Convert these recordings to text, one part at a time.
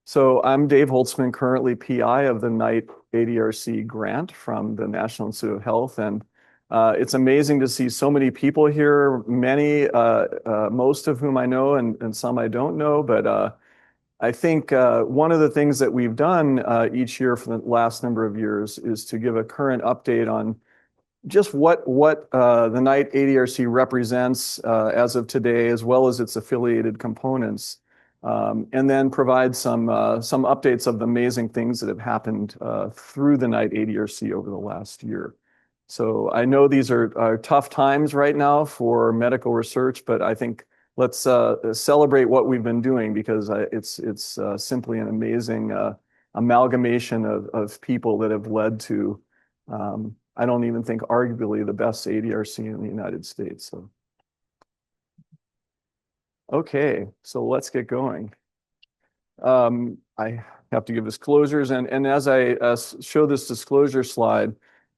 So I'm Dave Holtzman, currently PI of the Knight ADRC grant from the National Institute of Health. And it's amazing to see so many people here, most of whom I know and some I don't know. But I think one of the things that we've done each year for the last number of years is to give a current update on just what the Knight ADRC represents as of today, as well as its affiliated components, and then provide some updates of the amazing things that have happened through the Knight ADRC over the last year. So I know these are tough times right now for medical research, but I think let's celebrate what we've been doing because it's simply an amazing amalgamation of people that have led to I don't even think arguably the best ADRC in the United States. So, okay, so let's get going. I have to give disclosures, and as I show this disclosure slide,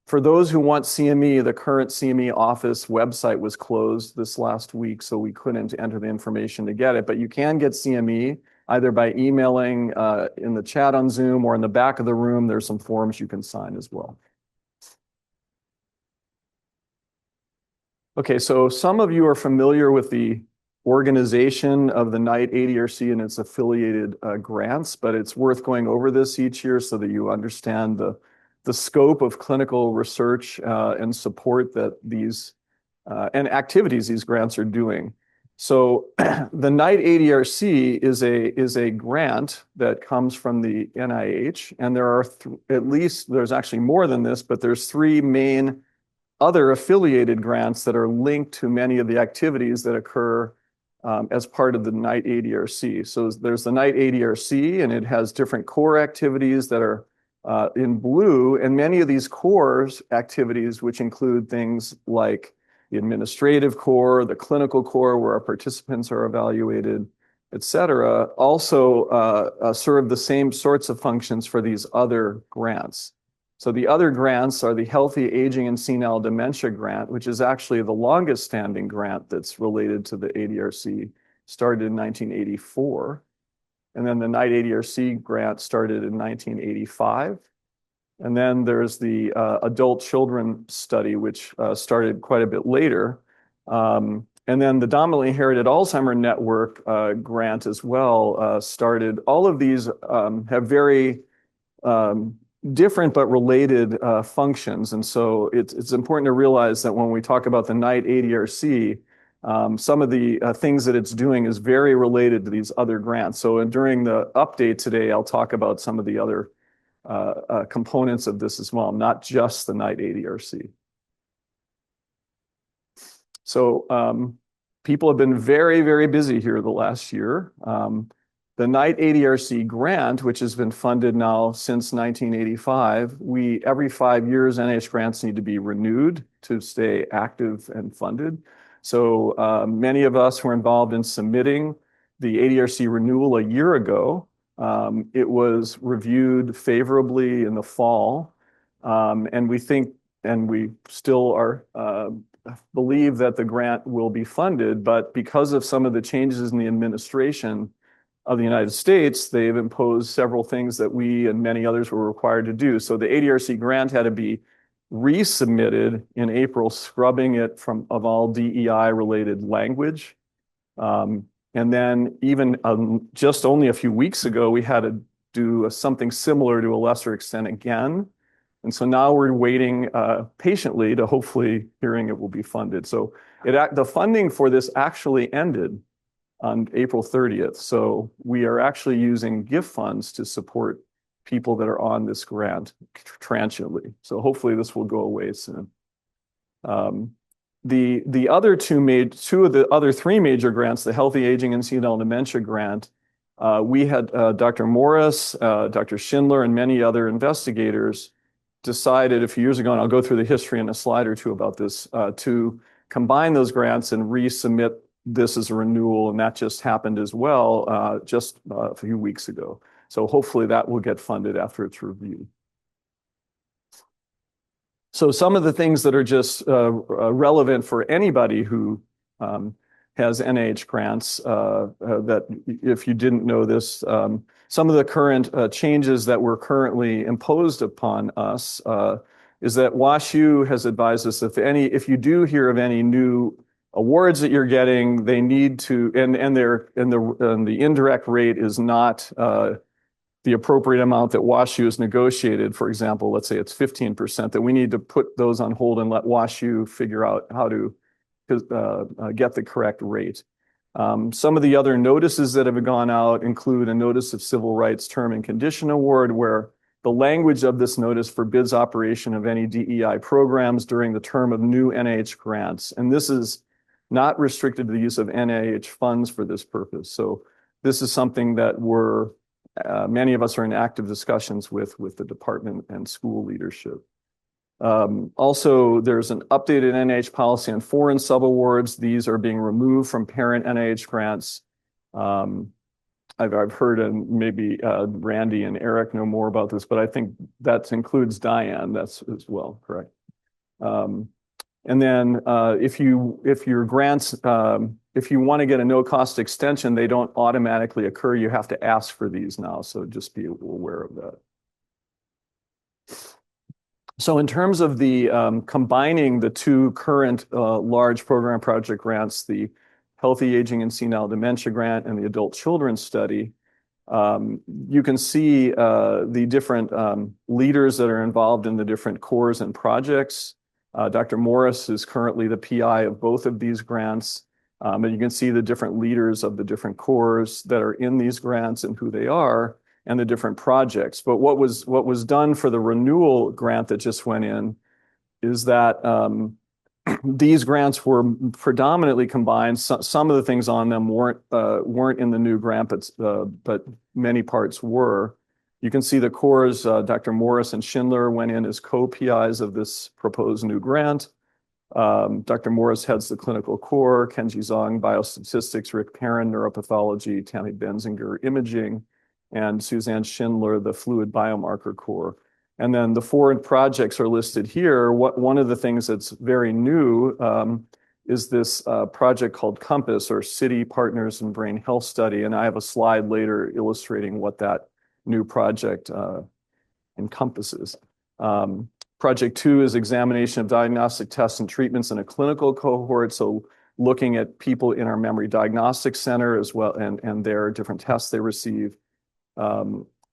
for those who want CME, the current CME office website was closed this last week, so we couldn't enter the information to get it, but you can get CME either by emailing in the chat on Zoom or in the back of the room. There's some forms you can sign as well. Okay, so some of you are familiar with the organization of the Knight ADRC and its affiliated grants, but it's worth going over this each year so that you understand the scope of clinical research and support that these and activities these grants are doing. So the Knight ADRC is a grant that comes from the NIH, and there are there's actually more than this, but there's three main other affiliated grants that are linked to many of the activities that occur as part of the Knight ADRC. So there's the Knight ADRC, and it has different core activities that are in blue, and many of these core activities, which include things like the administrative core, the clinical core, where our participants are evaluated, et cetera, also serve the same sorts of functions for these other grants. So the other grants are the Healthy Aging and Senile Dementia Grant, which is actually the longest standing grant that's related to the ADRC, started in 1984. And then the Knight ADRC grant started in 1985. And then there's the Adult Children Study, which started quite a bit later. And then the Dominantly Inherited Alzheimer Network grant as well started. All of these have very different but related functions. And so it's important to realize that when we talk about the Knight ADRC, some of the things that it's doing is very related to these other grants. So during the update today, I'll talk about some of the other components of this as well, not just the Knight ADRC. So people have been very, very busy here the last year. The Knight ADRC grant, which has been funded now since 1985, every 5 years, NIH grants need to be renewed to stay active and funded. So many of us were involved in submitting the ADRC renewal a year ago. It was reviewed favorably in the fall, and we think, and we still are believe that the grant will be funded, but because of some of the changes in the administration of the United States, they've imposed several things that we and many others were required to do. So the ADRC grant had to be resubmitted in April, scrubbing it of all DEI-related language. And then even just only a few weeks ago, we had to do something similar to a lesser extent again. And so now we're waiting patiently to hopefully hearing it will be funded. So the funding for this actually ended on April 30th. So we are actually using gift funds to support people that are on this grant transiently. So hopefully this will go away soon. The other two of the other three major grants, the Healthy Aging and Senile Dementia Grant, we had Dr. Morris, Dr. Schindler, and many other investigators decided a few years ago, and I'll go through the history in a slide or two about this, to combine those grants and resubmit this as a renewal, and that just happened as well just a few weeks ago. So hopefully that will get funded after it's reviewed. So some of the things that are just relevant for anybody who has NIH grants that, if you didn't know this, some of the current changes that were currently imposed upon us is that WashU has advised us if you do hear of any new awards that you're getting, they need to, and the indirect rate is not the appropriate amount that WashU has negotiated. For example, let's say it's 15%, that we need to put those on hold and let WashU figure out how to get the correct rate. Some of the other notices that have gone out include a notice of civil rights term and condition award, where the language of this notice forbids operation of any DEI programs during the term of new NIH grants. And this is not restricted to the use of NIH funds for this purpose. So this is something that many of us are in active discussions with the department and school leadership. Also, there's an updated NIH policy on foreign subawards. These are being removed from parent NIH grants. I've heard, and maybe Randy and Eric know more about this, but I think that includes Diane. That's as well, correct? And then if your grants, if you want to get a no-cost extension, they don't automatically occur. You have to ask for these now, so just be aware of that. So in terms of the combining the two current large program project grants, the Healthy Aging and Senile Dementia Grant and the Adult Children's Study, you can see the different leaders that are involved in the different cores and projects. Dr. Morris is currently the PI of both of these grants. And you can see the different leaders of the different cores that are in these grants and who they are, and the different projects. But what was done for the renewal grant that just went in is that these grants were predominantly combined. Some of the things on them weren't in the new grant, but many parts were. You can see the cores, Dr. Morris and Schindler went in as co-PIs of this proposed new grant. Dr. Morris heads the clinical core, Kenji Zhang, biostatistics, Rick Perrin, neuropathology, Tammy Benzinger, imaging, and Suzanne Schindler, the fluid biomarker core. And then the four projects are listed here. One of the things that's very new is this project called COMPASS, or City Partners in Brain Health Study. And I have a slide later illustrating what that new project encompasses. Project 2 is examination of diagnostic tests and treatments in a clinical cohort. So looking at people in our memory diagnostic center as well, and their different tests they receive.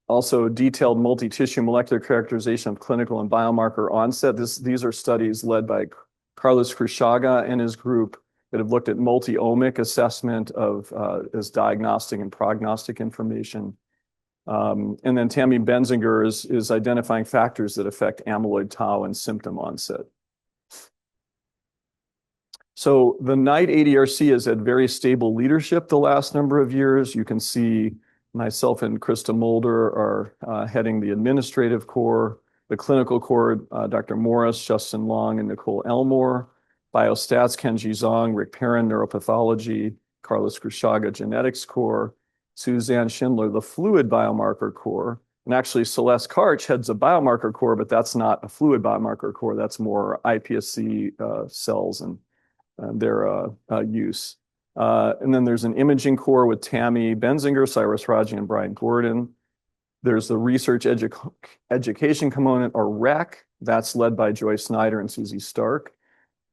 Also detailed multi-tissue molecular characterization of clinical and biomarker onset. These are studies led by Carlos Cruchaga and his group that have looked at multi-omic assessment of as diagnostic and prognostic information. And then Tammy Benzinger is identifying factors that affect amyloid tau and symptom onset. So the Knight ADRC has had very stable leadership the last number of years. You can see myself and Krista Mulder are heading the administrative core, the clinical core, Dr. Morris, Justin Long, and Nicole Elmore, biostats, Kenji Zhang, Rick Perrin, neuropathology, Carlos Cruchaga, genetics core, Suzanne Schindler, the fluid biomarker core, and actually Celeste Karch heads a biomarker core, but that's not a fluid biomarker core. That's more iPSC cells and their use. And then there's an imaging core with Tammy Benzinger, Cyrus Raji, and Brian Gordon. There's the research education component, or REC, that's led by Joy Snyder and Susie Stark.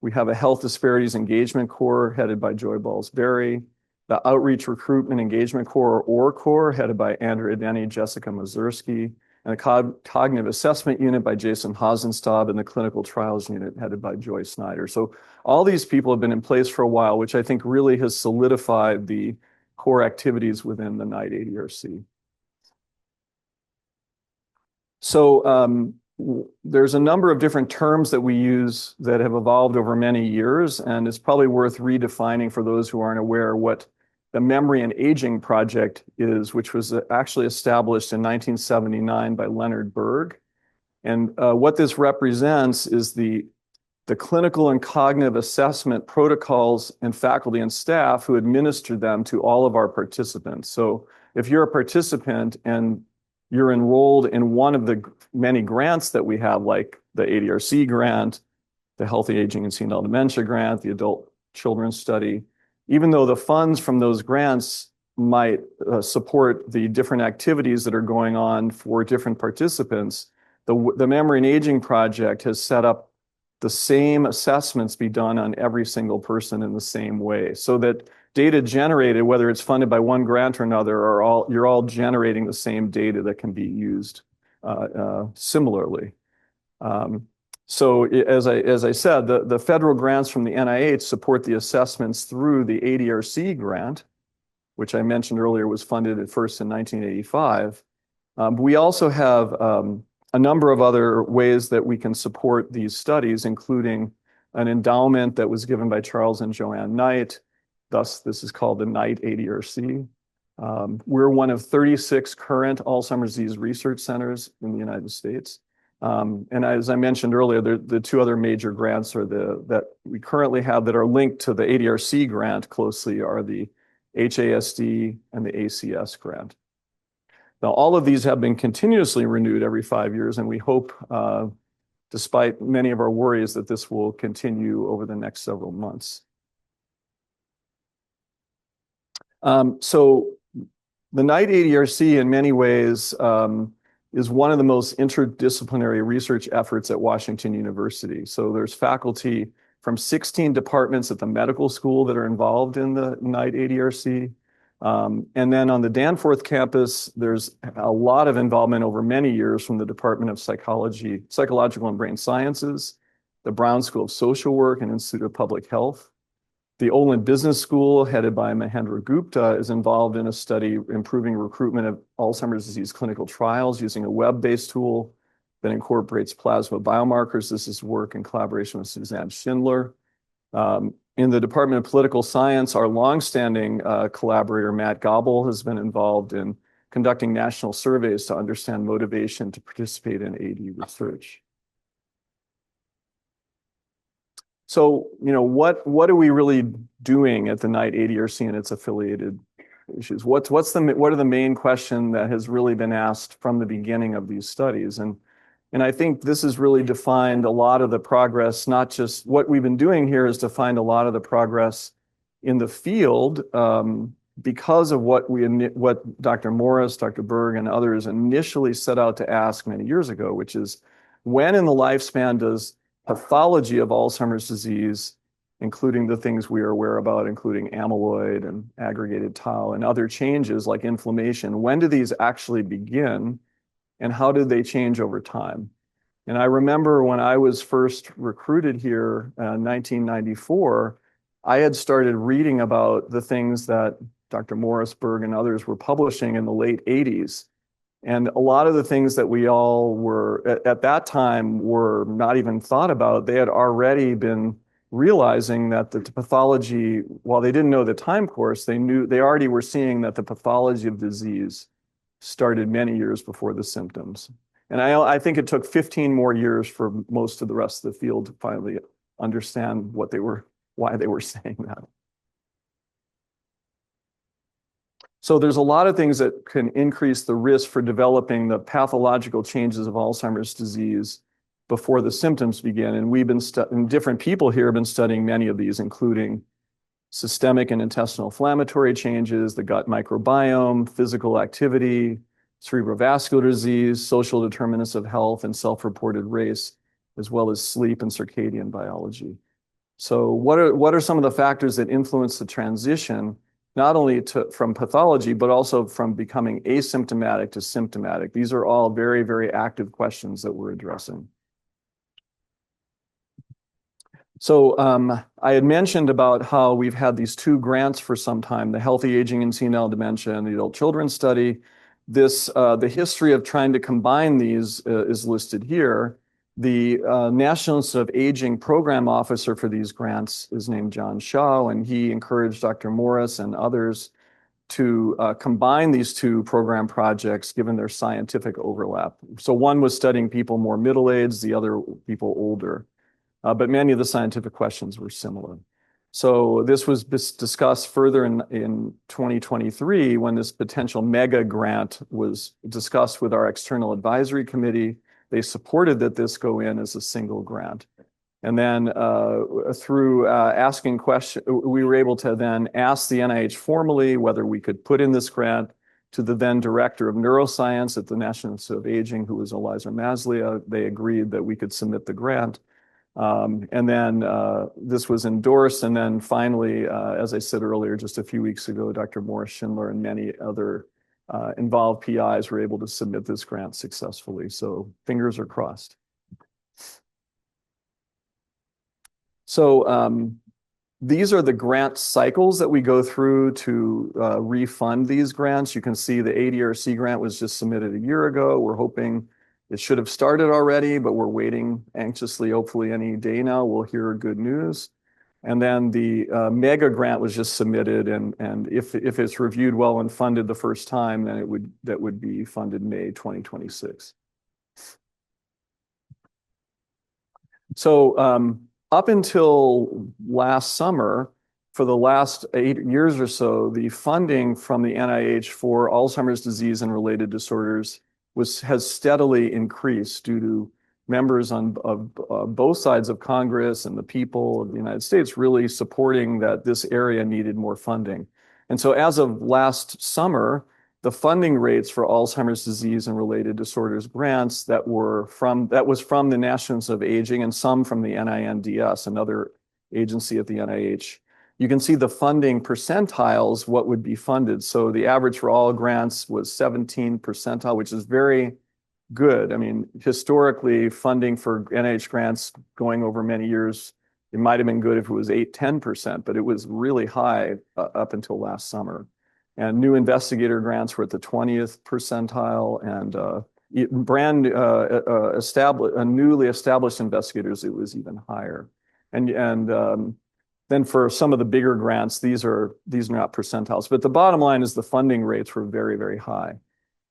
We have a health disparities engagement core headed by Joy Balls-Berry. The Outreach Recruitment Engagement Core, or core, headed by Andrea Denny, Jessica Mazursky, and the Cognitive Assessment Unit by Jason Hosenstab, and the Clinical Trials Unit headed by Joy Snyder. So all these people have been in place for a while, which I think really has solidified the core activities within the Knight ADRC. So there's a number of different terms that we use that have evolved over many years, and it's probably worth redefining for those who aren't aware what the Memory and Aging Project is, which was actually established in 1979 by Leonard Berg. And what this represents is the clinical and cognitive assessment protocols and faculty and staff who administer them to all of our participants. So if you're a participant and you're enrolled in one of the many grants that we have, like the ADRC grant, the Healthy Aging and Senile Dementia grant, the Adult Children's Study, even though the funds from those grants might support the different activities that are going on for different participants, the Memory and Aging Project has set up the same assessments be done on every single person in the same way, so that data generated, whether it's funded by one grant or another, you're all generating the same data that can be used similarly. So as I said, the federal grants from the NIH support the assessments through the ADRC grant, which I mentioned earlier was funded at first in 1985. We also have a number of other ways that we can support these studies, including an endowment that was given by Charles and Joanne Knight. Thus, this is called the Knight ADRC. We're one of 36 current Alzheimer's disease research centers in the United States. And as I mentioned earlier, the two other major grants that we currently have that are linked to the ADRC grant closely are the HASD and the ACS grant. Now, all of these have been continuously renewed every 5 years, and we hope, despite many of our worries, that this will continue over the next several months. So the Knight ADRC in many ways is one of the most interdisciplinary research efforts at Washington University. So there's faculty from 16 departments at the medical school that are involved in the Knight ADRC. And then on the Danforth campus, there's a lot of involvement over many years from the Department of Psychological and Brain Sciences, the Brown School of Social Work and Institute of Public Health. The Olin Business School, headed by Mahendra Gupta, is involved in a study improving recruitment of Alzheimer's disease clinical trials using a web-based tool that incorporates plasma biomarkers. This is work in collaboration with Suzanne Schindler. In the Department of Political Science, our longstanding collaborator, Matt Gobble, has been involved in conducting national surveys to understand motivation to participate in AD research. So, what are we really doing at the Knight ADRC and its affiliated issues? What are the main question that has really been asked from the beginning of these studies? And I think this has really defined a lot of the progress. Not just what we've been doing here is defined a lot of the progress in the field because of what Dr. Morris, Dr. Berg, and others initially set out to ask many years ago, which is when in the lifespan does pathology of Alzheimer's disease, including the things we are aware about, including amyloid and aggregated tau and other changes like inflammation, when do these actually begin and how do they change over time? And I remember when I was first recruited here in 1994, I had started reading about the things that Dr. Morris, Berg, and others were publishing in the late 80s. And a lot of the things that we all were at that time were not even thought about. They had already been realizing that the pathology, while they didn't know the time course, they already were seeing that the pathology of disease started many years before the symptoms. And I think it took 15 more years for most of the rest of the field to finally understand why they were saying that. So there's a lot of things that can increase the risk for developing the pathological changes of Alzheimer's disease before the symptoms begin. And and different people here have been studying many of these, including systemic and intestinal inflammatory changes, the gut microbiome, physical activity, cerebrovascular disease, social determinants of health, and self-reported race, as well as sleep and circadian biology. So what are some of the factors that influence the transition not only from pathology, but also from becoming asymptomatic to symptomatic? These are all very, very active questions that we're addressing. So I had mentioned about how we've had these two grants for some time, the Healthy Aging and Senile Dementia and the Adult Children Study. The history of trying to combine these is listed here. The National Institute of Aging program officer for these grants is named John Shaw, and he encouraged Dr. Morris and others to combine these two program projects given their scientific overlap. So one was studying people more middle-aged, the other people older, but many of the scientific questions were similar. So this was discussed further in 2023 when this potential mega grant was discussed with our external advisory committee. They supported that this go in as a single grant. And then through asking questions, we were able to then ask the NIH formally whether we could put in this grant to the then director of neuroscience at the National Institute of Aging, who was Eliza Maslia. They agreed that we could submit the grant. And then this was endorsed. And then finally, as I said earlier, just a few weeks ago, Dr. Morris Schindler and many other involved PIs were able to submit this grant successfully. So fingers are crossed. So these are the grant cycles that we go through to refund these grants. You can see the ADRC grant was just submitted a year ago. We're hoping it should have started already, but we're waiting anxiously. Hopefully any day now we'll hear good news. And then the mega grant was just submitted, and if it's reviewed well and funded the first time, then that would be funded May 2026. So up until last summer, for the last 8 years or so, the funding from the NIH for Alzheimer's disease and related disorders has steadily increased due to members of both sides of Congress and the people of the United States really supporting that this area needed more funding. And so as of last summer, the funding rates for Alzheimer's disease and related disorders grants that was from the National Institute of Aging and some from the NINDS, another agency at the NIH. You can see the funding percentiles, what would be funded. So the average for all grants was 17 percentile, which is very good. I mean, historically, funding for NIH grants going over many years, it might have been good if it was 8–10%, but it was really high up until last summer. And new investigator grants were at the 20th percentile, and newly established investigators, it was even higher. And then for some of the bigger grants, these are not percentiles, but the bottom line is the funding rates were very, very high.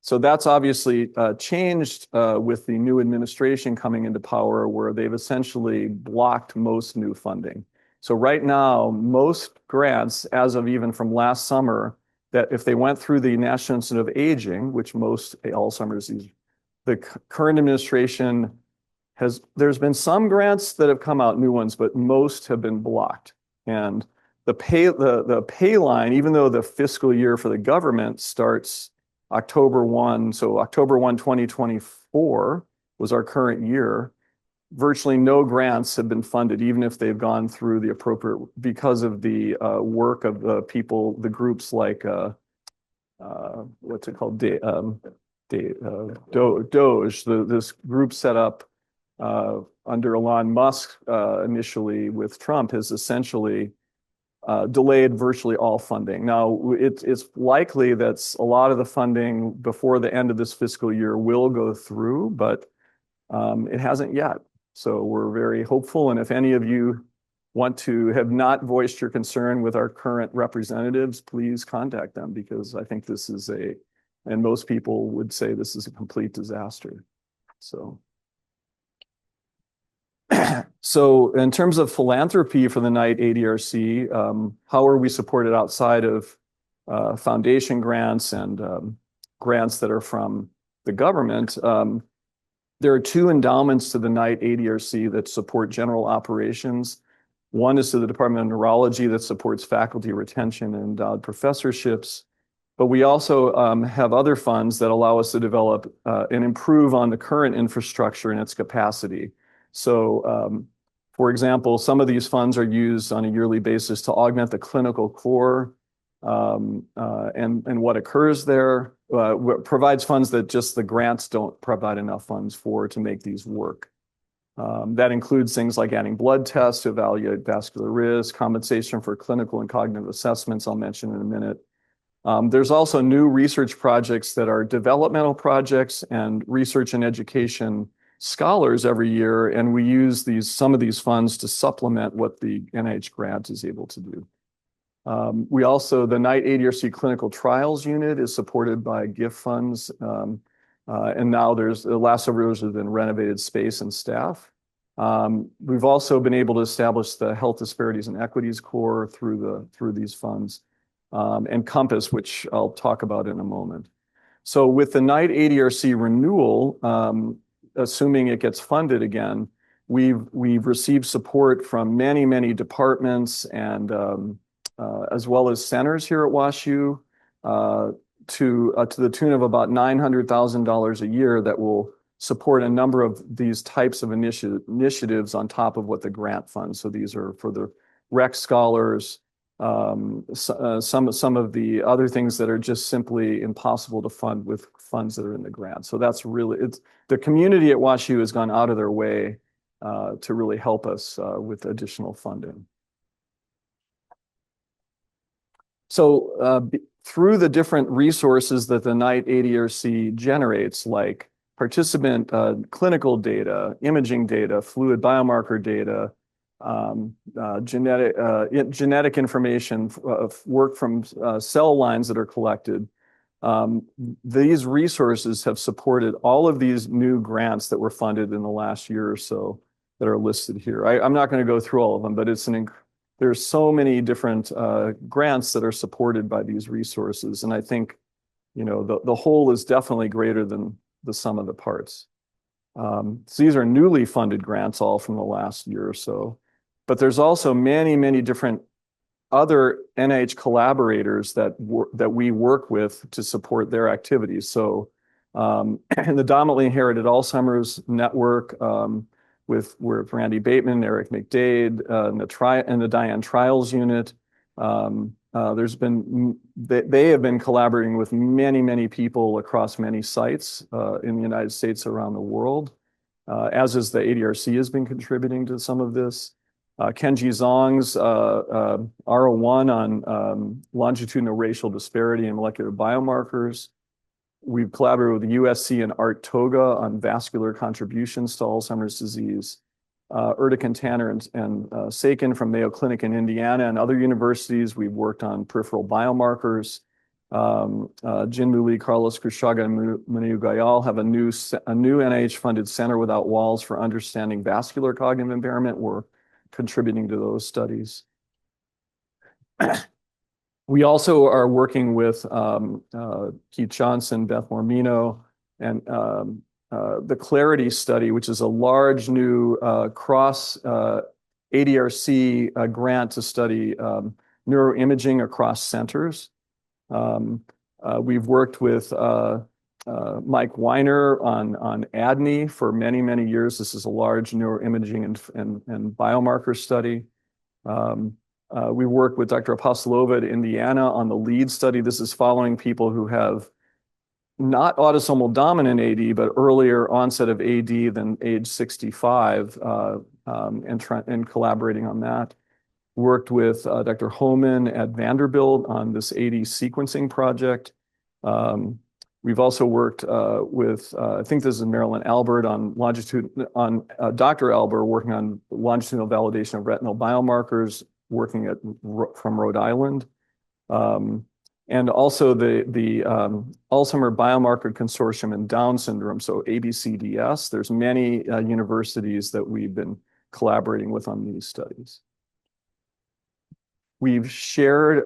So that's obviously changed with the new administration coming into power, where they've essentially blocked most new funding. So right now, most grants, as of even from last summer, that if they went through the National Institute of Aging, which most Alzheimer's disease, the current administration there's been some grants that have come out, new ones, but most have been blocked. And the pay line, even though the fiscal year for the government starts October 1, so October 1, 2024 was our current year, virtually no grants have been funded, even if they've gone through the appropriate, because of the work of the people, the groups like, what's it called, DOGE, this group set up under Elon Musk initially with Trump, has essentially delayed virtually all funding. Now, it's likely that a lot of the funding before the end of this fiscal year will go through, but it hasn't yet. So we're very hopeful. And if any of you have not voiced your concern with our current representatives, please contact them, because I think this is and most people would say this is a complete disaster. So in terms of philanthropy for the Knight ADRC, how are we supported outside of foundation grants and grants that are from the government? There are two endowments to the Knight ADRC that support general operations. One is to the Department of Neurology that supports faculty retention and endowed professorships. But we also have other funds that allow us to develop and improve on the current infrastructure and its capacity. So, for example, some of these funds are used on a yearly basis to augment the clinical core and what occurs there. Provides funds that just the grants don't provide enough funds to make these work. That includes things like adding blood tests to evaluate vascular risk, compensation for clinical and cognitive assessments I'll mention in a minute. There's also new research projects that are developmental projects and research and education scholars every year, and we use some of these funds to supplement what the NIH grant is able to do. The Knight ADRC Clinical Trials Unit is supported by gift funds, and now the last several years have been renovated space and staff. We've also been able to establish the Health Disparities and Equities Core through these funds, and Compass, which I'll talk about in a moment. So with the Knight ADRC renewal, assuming it gets funded again, We've received support from many departments and as well as centers here at WashU to the tune of about $900,000 a year that will support a number of these types of initiatives on top of what the grant funds. So these are for the rec scholars, some of the other things that are just simply impossible to fund with funds that are in the grant. So that's really, the community at WashU has gone out of their way to really help us with additional funding. So through the different resources that the Knight ADRC generates, like participant clinical data, imaging data, fluid biomarker data, genetic information, work from cell lines that are collected. These resources have supported all of these new grants that were funded in the last year or so that are listed here. I'm not going to go through all of them, but there's so many different grants that are supported by these resources. And I think, the whole is definitely greater than the sum of the parts. So these are newly funded grants all from the last year or so. But there's also many different other NIH collaborators that we work with to support their activities. So in the Dominantly Inherited Alzheimer's Network, with Randy Bateman, Eric McDade, and the Diane Trials Unit. They have been collaborating with many people across many sites in the United States, around the world, as is the ADRC has been contributing to some of this. Kenji Zong's R01 on longitudinal racial disparity in molecular biomarkers. We've collaborated with the USC and Art Toga on vascular contributions to Alzheimer's disease. Erdek Tanner and Sakin from Mayo Clinic in Indiana and other universities. We've worked on peripheral biomarkers. Jinmu Lee, Carlos Cruchaga, and Manu Gayal have a new NIH-funded Center Without Walls for Understanding Vascular Cognitive Impairment. We're contributing to those studies. We also are working with Keith Johnson, Beth Mormino, and the Clarity study, which is a large new cross ADRC grant to study neuroimaging across centers. We've worked with Mike Weiner on ADNI for many years. This is a large neuroimaging and biomarker study. We worked with Dr. Apostolova at Indiana on the LEAD study. This is following people who have not autosomal dominant AD, but earlier onset of AD than age 65, and collaborating on that. Worked with Dr. Homan at Vanderbilt on this AD sequencing project. We've also worked with, I think this is Marilyn Albert on Dr. Albert working on longitudinal validation of retinal biomarkers, working from Rhode Island. And also the Alzheimer Biomarker Consortium in Down syndrome, so ABCDS. There's many universities that we've been collaborating with on these studies. We've shared,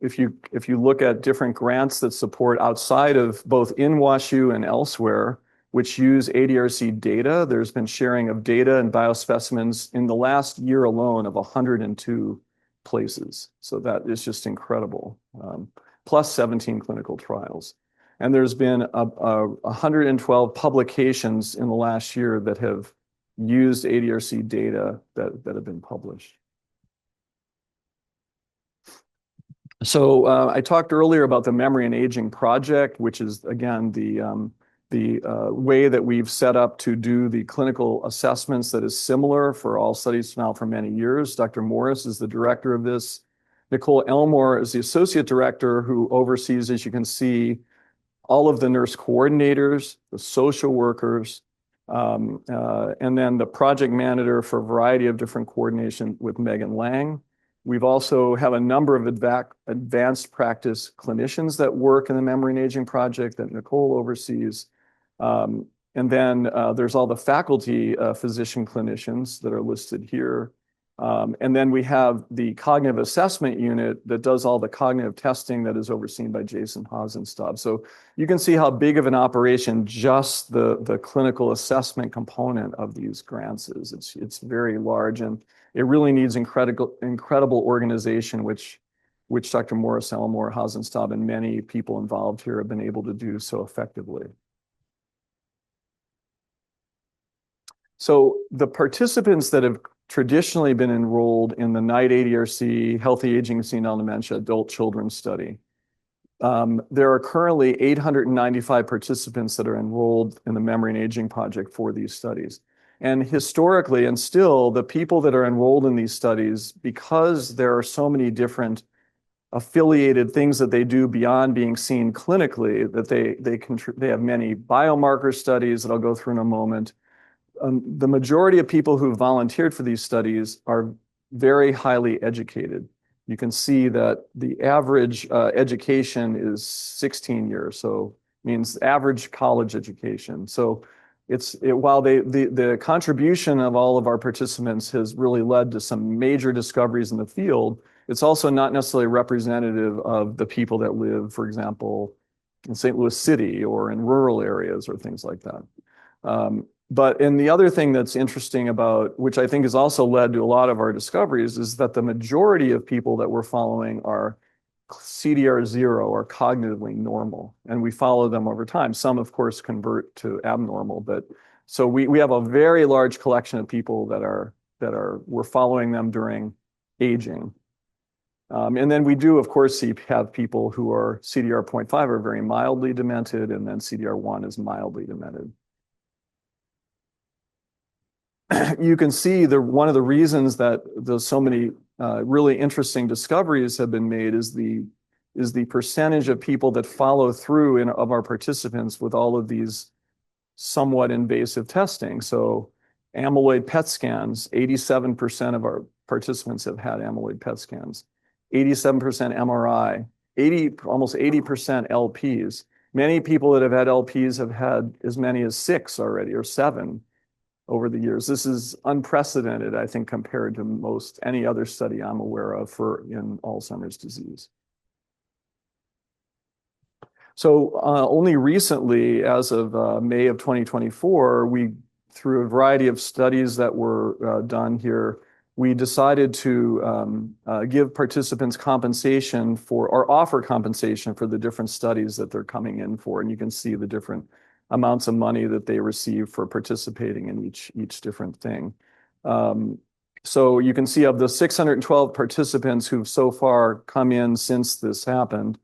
if you look at different grants that support outside of both in WashU and elsewhere, which use ADRC data, there's been sharing of data and biospecimens in the last year alone of 102 places. So that is just incredible, plus 17 clinical trials. And there's been 112 publications in the last year that have used ADRC data that have been published. So I talked earlier about the Memory and Aging Project, which is, again, the way that we've set up to do the clinical assessments that is similar for all studies now for many years. Dr. Morris is the director of this. Nicole Elmore is the associate director who oversees, as you can see, all of the nurse coordinators, the social workers, and then the project manager for a variety of different coordination with Megan Lang. We've also have a number of advanced practice clinicians that work in the Memory and Aging Project that Nicole oversees. And then there's all the faculty physician clinicians that are listed here. And then we have the cognitive assessment unit that does all the cognitive testing that is overseen by Jason Hosenstab. So you can see how big of an operation just the clinical assessment component of these grants is. It's very large, and it really needs incredible organization, which Dr. Morris, Elmore, Hosenstab, and many people involved here have been able to do so effectively. So the participants that have traditionally been enrolled in the NIGHT ADRC Healthy Aging and Senile Dementia Adult Children Study, there are currently 895 participants that are enrolled in the Memory and Aging Project for these studies. And historically, and still, the people that are enrolled in these studies, because there are so many different affiliated things that they do beyond being seen clinically, that they have many biomarker studies that I'll go through in a moment. The majority of people who volunteered for these studies are very highly educated. You can see that the average education is 16 years, so means average college education. So while the contribution of all of our participants has really led to some major discoveries in the field, it's also not necessarily representative of the people that live, for example, in St. Louis City or in rural areas or things like that. And the other thing that's interesting about, which I think has also led to a lot of our discoveries, is that the majority of people that we're following are CDR0 or cognitively normal, and we follow them over time. Some, of course, convert to abnormal, but so we have a very large collection of people we're following them during aging. And then we do, of course, have people who are CDR.5 are very mildly demented, and then CDR1 is mildly demented. You can see one of the reasons that there's so many really interesting discoveries have been made is the percentage of people that follow through of our participants with all of these somewhat invasive testing. So amyloid PET scans, 87% of our participants have had amyloid PET scans, 87% MRI, almost 80% LPs. Many people that have had LPs have had as many as 6 already or 7 over the years. This is unprecedented, I think, compared to any other study I'm aware of in Alzheimer's disease. So only recently, as of May of 2024, through a variety of studies that were done here, we decided to give participants compensation or offer compensation for the different studies that they're coming in for. And you can see the different amounts of money that they receive for participating in each different thing. So you can see of the 612 participants who've so far come in since this happened,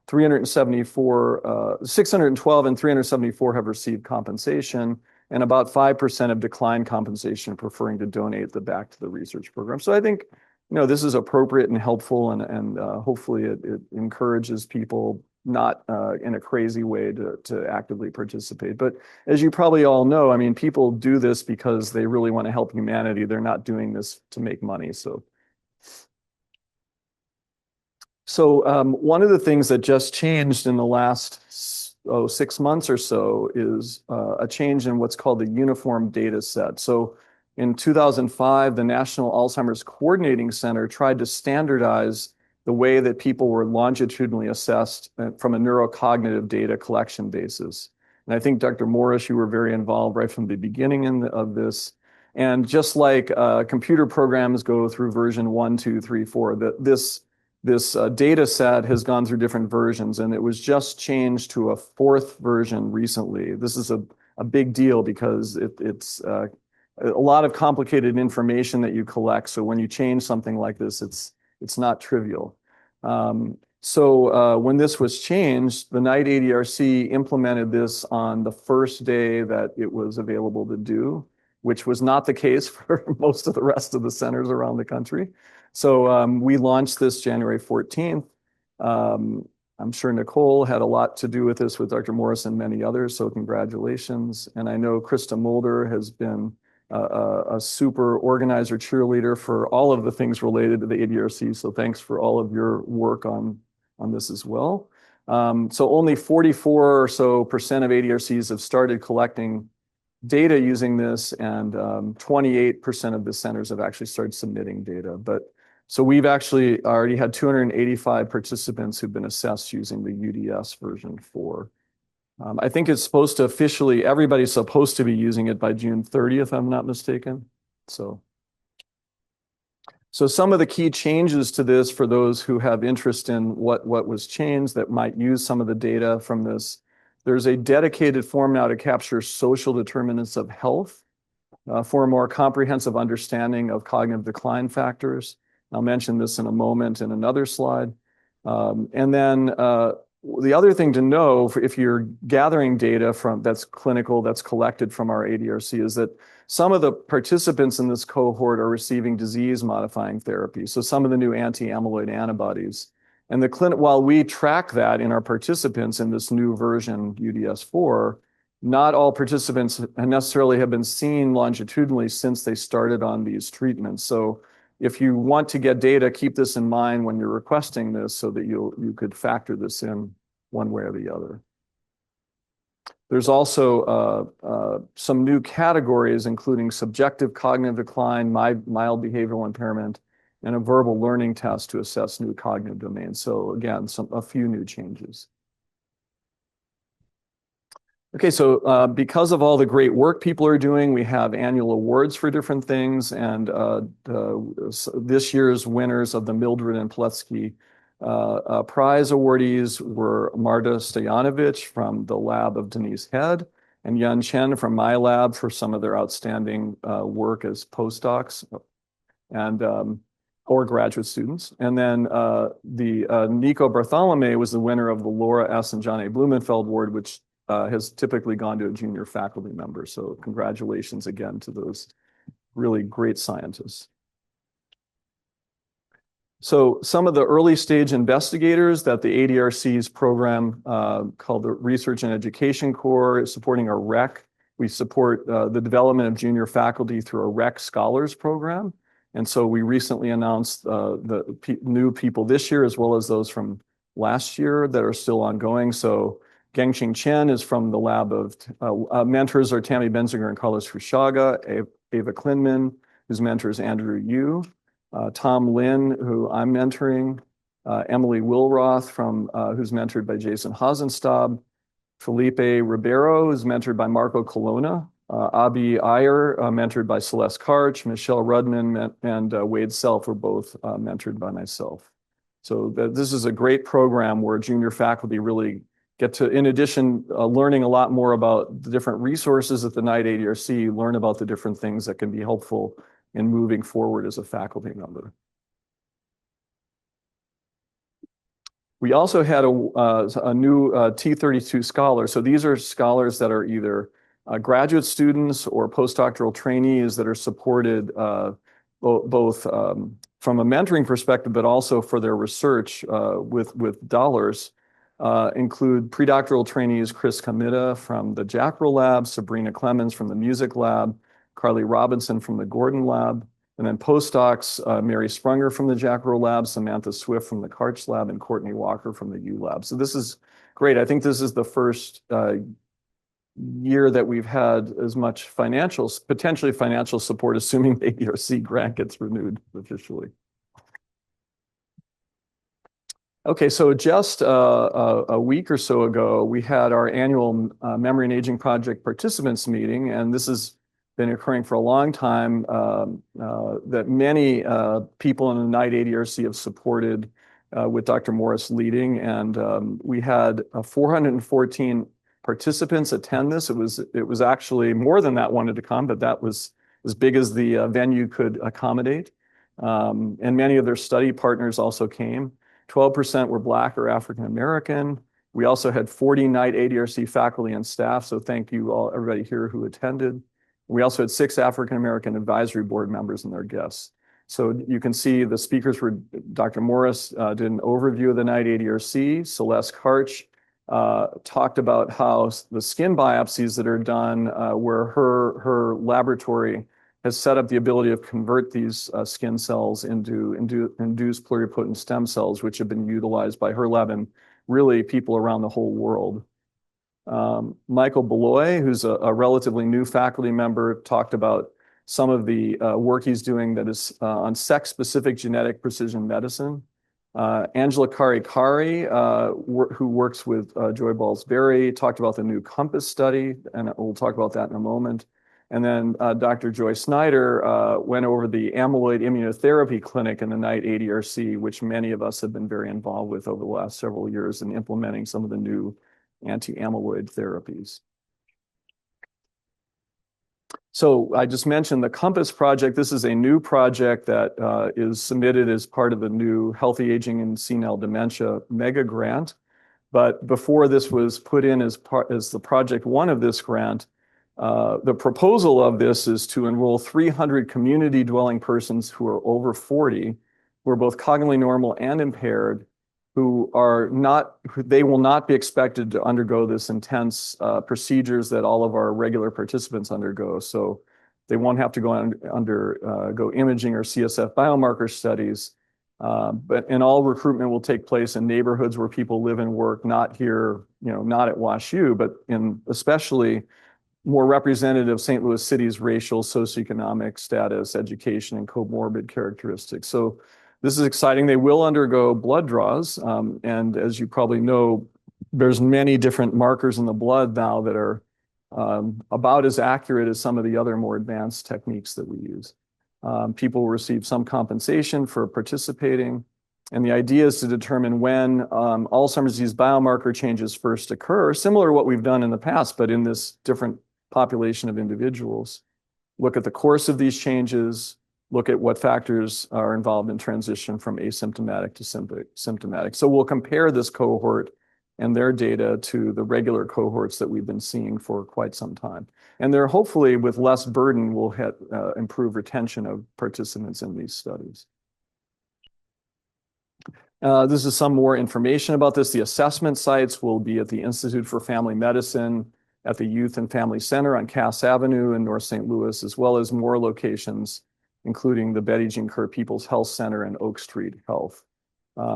612 and 374 have received compensation, and about 5% have declined compensation, preferring to donate back to the research program. So I think this is appropriate and helpful, and hopefully it encourages people not in a crazy way to actively participate. But as you probably all know, I mean, people do this because they really want to help humanity. They're not doing this to make money. So one of the things that just changed in the last 6 months or so is a change in what's called the uniform data set. So in 2005, the National Alzheimer's Coordinating Center tried to standardize the way that people were longitudinally assessed from a neurocognitive data collection basis. And I think, Dr. Morris, you were very involved right from the beginning of this. And just like computer programs go through version 1, 2, 3, 4, this data set has gone through different versions, and it was just changed to a 4th version recently. This is a big deal because it's a lot of complicated information that you collect. So when you change something like this, it's not trivial. So when this was changed, the NIGHT ADRC implemented this on the first day that it was available to do, which was not the case for most of the rest of the centers around the country. So we launched this January 14th. I'm sure Nicole had a lot to do with this with Dr. Morris and many others, so congratulations. And I know Krista Mulder has been a super organizer, cheerleader for all of the things related to the ADRC. So thanks for all of your work on this as well. So only 44% or so of ADRCs have started collecting data using this, and 28% of the centers have actually started submitting data. So we've actually already had 285 participants who've been assessed using the UDS version 4. I think it's supposed to officially, everybody's supposed to be using it by June 30th, if I'm not mistaken. So some of the key changes to this for those who have interest in what was changed that might use some of the data from this. There's a dedicated form now to capture social determinants of health for a more comprehensive understanding of cognitive decline factors. I'll mention this in a moment in another slide. And then the other thing to know, if you're gathering data that's clinical, that's collected from our ADRC, is that some of the participants in this cohort are receiving disease-modifying therapy. So some of the new anti-amyloid antibodies. And while we track that in our participants in this new version, UDS4, not all participants necessarily have been seen longitudinally since they started on these treatments. So if you want to get data, keep this in mind when you're requesting this so that you could factor this in one way or the other. There's also some new categories, including subjective cognitive decline, mild behavioral impairment, and a verbal learning test to assess new cognitive domains. So again, a few new changes. Okay, so because of all the great work people are doing, we have annual awards for different things, and this year's winners of the Mildred and Pletsky prize awardees were Marta Stojanovic from the lab of Denise Head, and Yun Chen from my lab for some of their outstanding work as postdocs and or graduate students. And then Nico Bartholome was the winner of the Laura S. and John A. Blumenfeld Award, which has typically gone to a junior faculty member. So congratulations again to those really great scientists. So some of the early stage investigators that the ADRC's program called the Research and Education Corps is supporting our REC. We support the development of junior faculty through a REC Scholars Program. And so we recently announced the new people this year, as well as those from last year that are still ongoing. So Gengqing Chen is from the lab of, mentors are Tammy Benzinger and Carlos Fushaga, Ava Klinman, whose mentor is Andrew Yu, Tom Lin, who I'm mentoring, Emily Wilroth, who's mentored by Jason Hasenstab, Felipe Ribeiro, who's mentored by Marco Colonna, Abi Iyer, mentored by Celeste Karch, Michelle Rudman, and Wade Self were both mentored by myself. So this is a great program where junior faculty really get to, in addition, learning a lot more about the different resources at the Knight ADRC, learn about the different things that can be helpful in moving forward as a faculty member. We also had a new T32 scholar. So these are scholars that are either graduate students or postdoctoral trainees that are supported both from a mentoring perspective, but also for their research with dollars. Include predoctoral trainees Chris Kamita from the Jackrow Lab, Sabrina Clemens from the Music Lab, Carly Robinson from the Gordon Lab, and then postdocs Mary Sprunger from the Jackrow Lab, Samantha Swift from the Karch Lab, and Courtney Walker from the U Lab. So this is great. I think this is the first year that we've had as much potentially financial support, assuming the ADRC grant gets renewed officially. Okay, so just a week or so ago, we had our annual Memory and Aging Project participants meeting, and this has been occurring for a long time, that many people in the Knight ADRC have supported with Dr. Morris leading, and we had 414 participants attend this. It was actually more than that wanted to come, but that was as big as the venue could accommodate, and many of their study partners also came. 12% were Black or African American. We also had 40 Knight ADRC faculty and staff, so thank you all, everybody here who attended. We also had 6 African American advisory board members and their guests. So you can see the speakers were Dr. Morris did an overview of the Knight ADRC. Celeste Karch talked about how the skin biopsies that are done, where her laboratory has set up the ability to convert these skin cells into induced pluripotent stem cells, which have been utilized by her lab and really people around the whole world. Michael Beloy, who's a relatively new faculty member, talked about some of the work he's doing that is on sex-specific genetic precision medicine. Angela Kari, who works with Joy Balls-Berry, talked about the new COMPASS study, and we'll talk about that in a moment. And then Dr. Joy Snyder went over the amyloid immunotherapy clinic in the Knight ADRC, which many of us have been very involved with over the last several years in implementing some of the new anti-amyloid therapies. So I just mentioned the COMPASS project. This is a new project that is submitted as part of the new Healthy Aging and Senile Dementia mega grant. But before this was put in as the project one of this grant, the proposal of this is to enroll 300 community dwelling persons who are over 40, who are both cognitively normal and impaired, they will not be expected to undergo this intense procedures that all of our regular participants undergo. So they won't have to go undergo imaging or CSF biomarker studies. And all recruitment will take place in neighborhoods where people live and work, not here, not at WashU, but in especially more representative St. Louis City's racial, socioeconomic status, education, and comorbid characteristics. So this is exciting. They will undergo blood draws. And as you probably know, there's many different markers in the blood now that are about as accurate as some of the other more advanced techniques that we use. People will receive some compensation for participating. And the idea is to determine when Alzheimer's disease biomarker changes first occur, similar to what we've done in the past, but in this different population of individuals. Look at the course of these changes, look at what factors are involved in transition from asymptomatic to symptomatic. So we'll compare this cohort and their data to the regular cohorts that we've been seeing for quite some time. And they're hopefully, with less burden, will improve retention of participants in these studies. This is some more information about this. The assessment sites will be at the Institute for Family Medicine, at the Youth and Family Center on Cass Avenue in North St. Louis, as well as more locations, including the Betty Jean Kerr People's Health Center and Oak Street Health.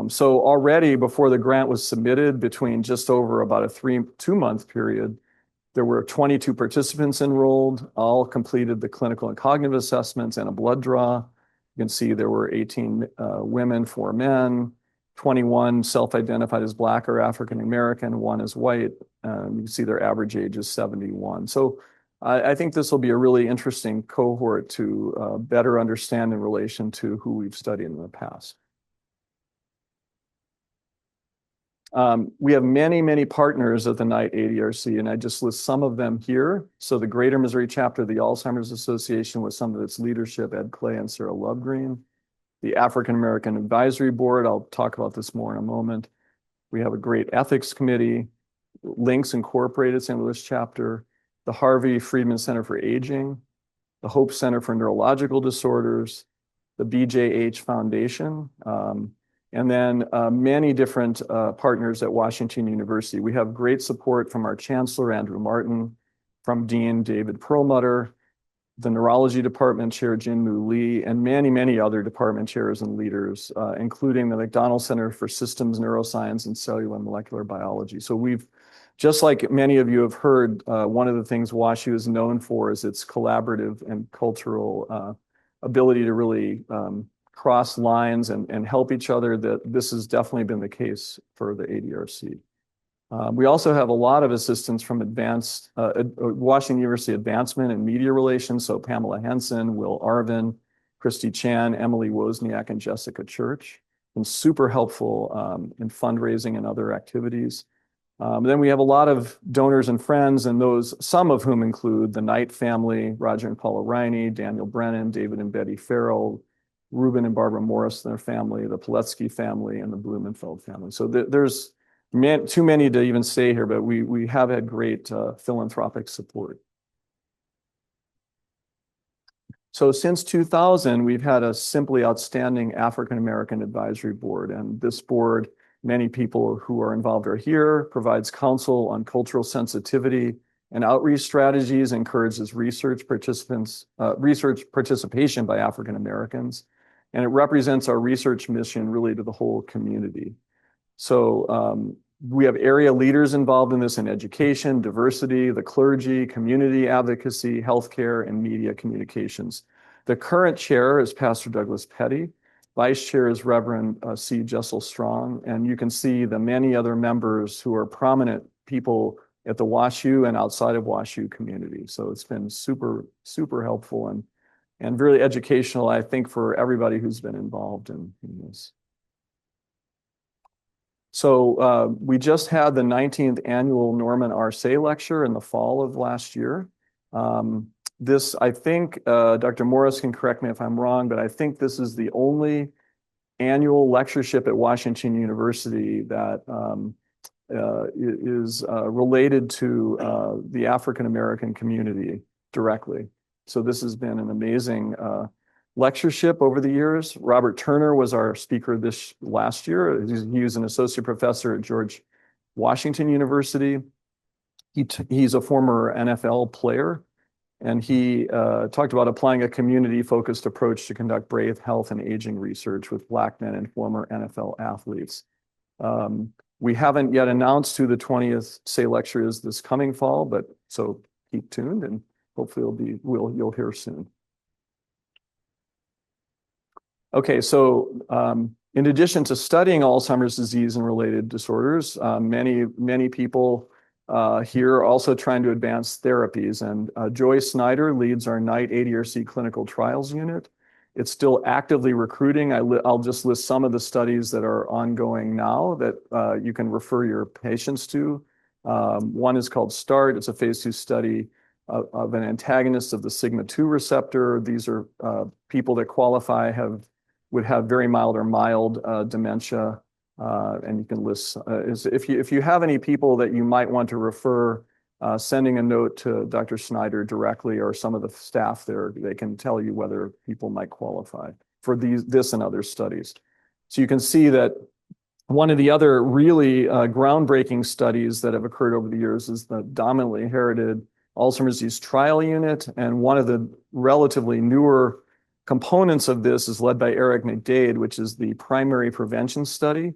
So already before the grant was submitted, between just over about a 2-month period, there were 22 participants enrolled, all completed the clinical and cognitive assessments and a blood draw. You can see there were 18 women, 4 men, 21 self-identified as Black or African American, 1 as white. You can see their average age is 71. So I think this will be a really interesting cohort to better understand in relation to who we've studied in the past. We have many, many partners at the Knight ADRC, and I just list some of them here. So the Greater Missouri chapter of the Alzheimer's Association with some of its leadership, Ed Clay and Sarah Lovegreen. The African American Advisory Board, I'll talk about this more in a moment. We have a great ethics committee, Links Incorporated, St. Louis chapter, the Harvey Friedman Center for Aging, the Hope Center for Neurological Disorders, the BJH Foundation, and then many different partners at Washington University. We have great support from our Chancellor, Andrew Martin, from Dean David Perlmutter, the Neurology Department Chair, Jin-Moo Lee, and many, many other department chairs and leaders, including the McDonald Center for Systems Neuroscience and Cellular and Molecular Biology. So we've, just like many of you have heard, one of the things WashU is known for is its collaborative and cultural ability to really cross lines and help each other. That this has definitely been the case for the ADRC. We also have a lot of assistance from Washington University Advancement and Media Relations, so Pamela Henson, Will Arvin, Christy Chan, Emily Wozniak, and Jessica Church, and super helpful in fundraising and other activities. Then we have a lot of donors and friends, and some of whom include the Knight family, Roger and Paula Riney, Daniel Brennan, David and Betty Farrell, Reuben and Barbara Morris and their family, the Poletsky family, and the Blumenfeld family. So there's too many to even say here, but we have had great philanthropic support. So since 2000, we've had a simply outstanding African American advisory board, and this board, many people who are involved are here, provides counsel on cultural sensitivity and outreach strategies, encourages research participation by African Americans, and it represents our research mission really to the whole community. So We have area leaders involved in this in education, diversity, the clergy, community advocacy, healthcare, and media communications. The current chair is Pastor Douglas Petty. Vice chair is Reverend C. Jessel Strong. And you can see the many other members who are prominent people at the WashU and outside of WashU community. So it's been super, super helpful and really educational, I think, for everybody who's been involved in this. So we just had the 19th annual Norman R. Say lecture in the fall of last year. This, I think, Dr. Morris can correct me if I'm wrong, but I think this is the only annual lectureship at Washington University that is related to the African American community directly. So this has been an amazing lectureship over the years. Robert Turner was our speaker this last year. He was an associate professor at George Washington University. He's a former NFL player, and he talked about applying a community-focused approach to conduct brave health and aging research with Black men and former NFL athletes. We haven't yet announced who the 20th Say lecture is this coming fall, but so keep tuned and hopefully you'll hear soon. Okay, so in addition to studying Alzheimer's disease and related disorders, many people here are also trying to advance therapies. And Joy Snyder leads our NIGHT ADRC clinical trials unit. It's still actively recruiting. I'll just list some of the studies that are ongoing now that you can refer your patients to. One is called START. It's a phase 2 study of an antagonist of the sigma-2 receptor. These are people that qualify would have very mild or mild dementia, and you can list, if you have any people that you might want to refer, sending a note to Dr. Snyder directly or some of the staff there, they can tell you whether people might qualify for this and other studies. So you can see that one of the other really groundbreaking studies that have occurred over the years is the dominantly inherited Alzheimer's disease trial unit, and one of the relatively newer components of this is led by Eric McDade, which is the primary prevention study.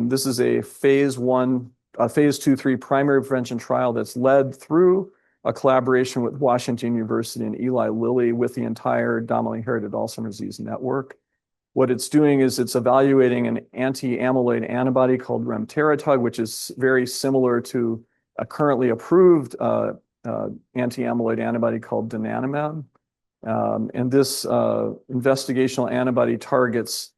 This is a phase 2/3 primary prevention trial that's led through a collaboration with Washington University and Eli Lilly with the entire dominantly inherited Alzheimer's disease network. What it's doing is it's evaluating an anti-amyloid antibody called remternetug, which is very similar to a currently approved anti-amyloid antibody called donanemab. And this investigational antibody targets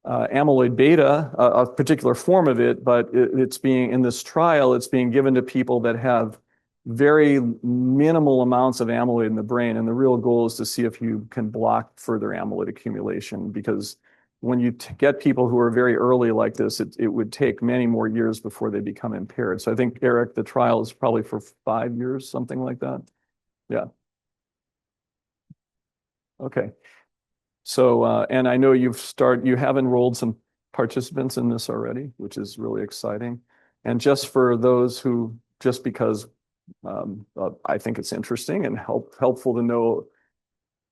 amyloid beta, a particular form of it, but it's being, in this trial, it's being given to people that have very minimal amounts of amyloid in the brain. And the real goal is to see if you can block further amyloid accumulation, because when you get people who are very early like this, it would take many more years before they become impaired. So I think, Eric, the trial is probably for 5 years, something like that. Yeah. Okay. So, and I know you have enrolled some participants in this already, which is really exciting. And just for those who, just because I think it's interesting and helpful to know